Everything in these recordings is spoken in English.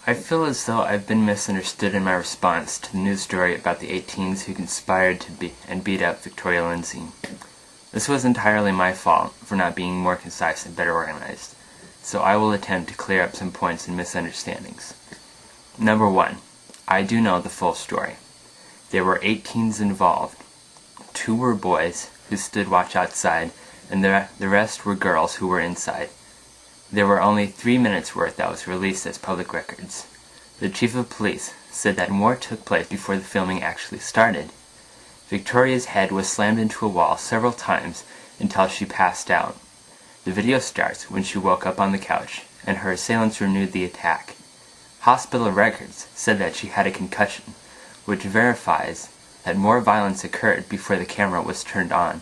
I feel as though I've been misunderstood in my response to the news story about the 8 teens who conspired to beat up Victoria Lindsay. This was entirely my fault for not being more concise and better organized, so I will attempt to clear up some points and misunderstandings. Number 1. I do know the full story. There were 8 teens involved. 2 were boys who stood watch outside, and the rest were girls who were inside. There were only 3 minutes worth that was released as public records. The chief of police said that more took place before the filming actually started. Victoria's head was slammed into a wall several times until she passed out. The video starts when she woke up on the couch, and her assailants renewed the attack. Hospital records said that she had a concussion, which verifies that more violence occurred before the camera was turned on.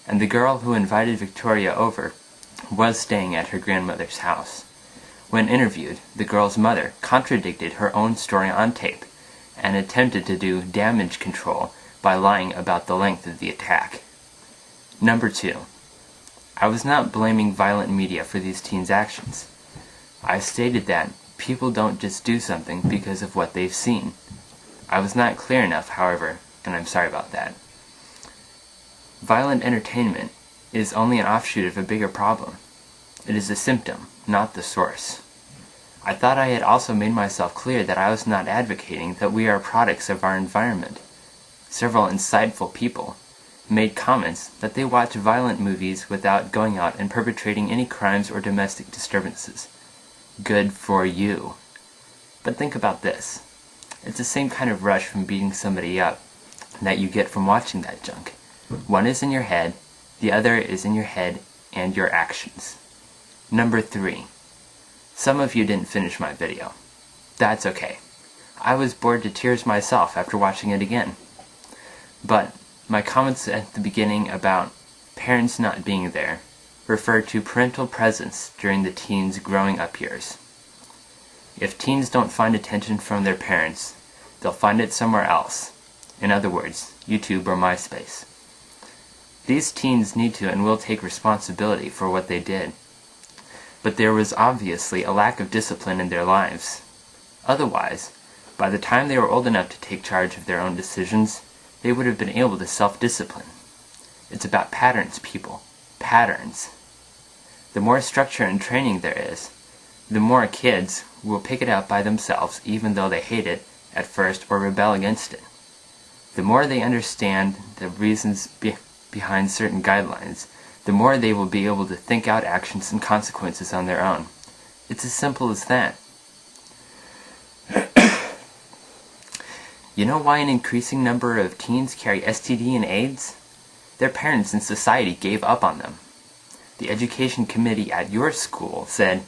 And the girl who invited Victoria over was staying at her grandmother's house. When interviewed, the girl's mother contradicted her own story on tape and attempted to do damage control by lying about the length of the attack. Number 2. I was not blaming violent media for these teens' actions. I stated that people don't just do something because of what they've seen. I was not clear enough, however, and I'm sorry about that. Violent entertainment is only an offshoot of a bigger problem. It is a symptom, not the source. I thought I had also made myself clear that I was not advocating that we are products of our environment. Several insightful people made comments that they watch violent movies without going out and perpetrating any crimes or domestic disturbances. Good for you. But think about this. It's the same kind of rush from beating somebody up that you get from watching that junk. One is in your head, the other is in your head and your actions. Number 3. Some of you didn't finish my video. That's okay. I was bored to tears myself after watching it again. But my comments at the beginning about parents not being there refer to parental presence during the teens' growing up years. If teens don't find attention from their parents, they'll find it somewhere else. In other words, YouTube or MySpace. These teens need to and will take responsibility for what they did. But there was obviously a lack of discipline in their lives. Otherwise, by the time they were old enough to take charge of their own decisions, they would have been able to self-discipline. It's about patterns, people. Patterns. The more structure and training there is, the more kids will pick it up by themselves even though they hate it at first or rebel against it. The more they understand the reasons behind certain guidelines, the more they will be able to think out actions and consequences on their own. It's as simple as that. You know why an increasing number of teens carry STD and AIDS? Their parents and society gave up on them. The education committee at your school said,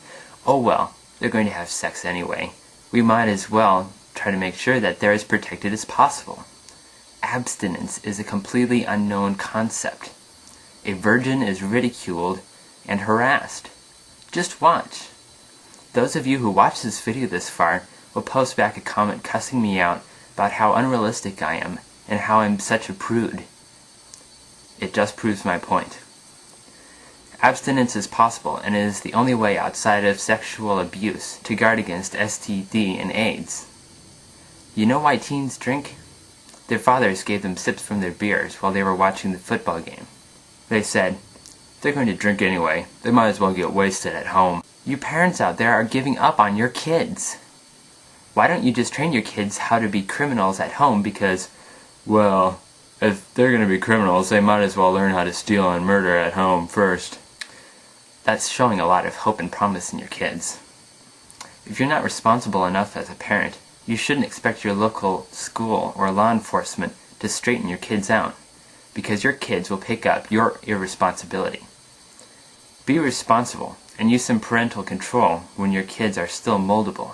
oh well, they're going to have sex anyway. We might as well try to make sure that they're as protected as possible. Abstinence is a completely unknown concept. A virgin is ridiculed and harassed. Just watch. Those of you who watch this video this far will post back a comment cussing me out about how unrealistic I am and how I'm such a prude. It just proves my point. Abstinence is possible, and it is the only way outside of sexual abuse to guard against STD and AIDS. You know why teens drink? Their fathers gave them sips from their beers while they were watching the football game. They said, they're going to drink anyway, they might as well get wasted at home. You parents out there are giving up on your kids. Why don't you just train your kids how to be criminals at home because, well, if they're going to be criminals, they might as well learn how to steal and murder at home first. That's showing a lot of hope and promise in your kids. If you're not responsible enough as a parent, you shouldn't expect your local school or law enforcement to straighten your kids out, because your kids will pick up your irresponsibility. Be responsible and use some parental control when your kids are still moldable.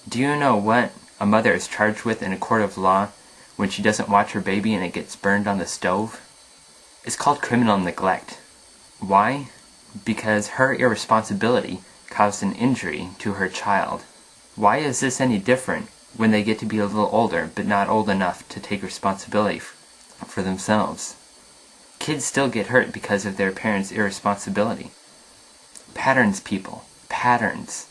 Do you know what a mother is charged with in a court of law when she doesn't watch her baby and it gets burned on the stove? It's called criminal neglect. Why? Because her irresponsibility caused an injury to her child. Why is this any different when they get to be a little older but not old enough to take responsibility for themselves? Kids still get hurt because of their parents' irresponsibility. Patterns, people. Patterns.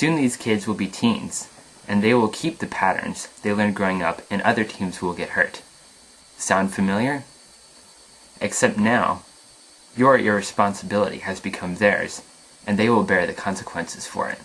Soon these kids will be teens, and they will keep the patterns they learned growing up, and other teens will get hurt. Sound familiar? Except now, your irresponsibility has become theirs, and they will bear the consequences for it.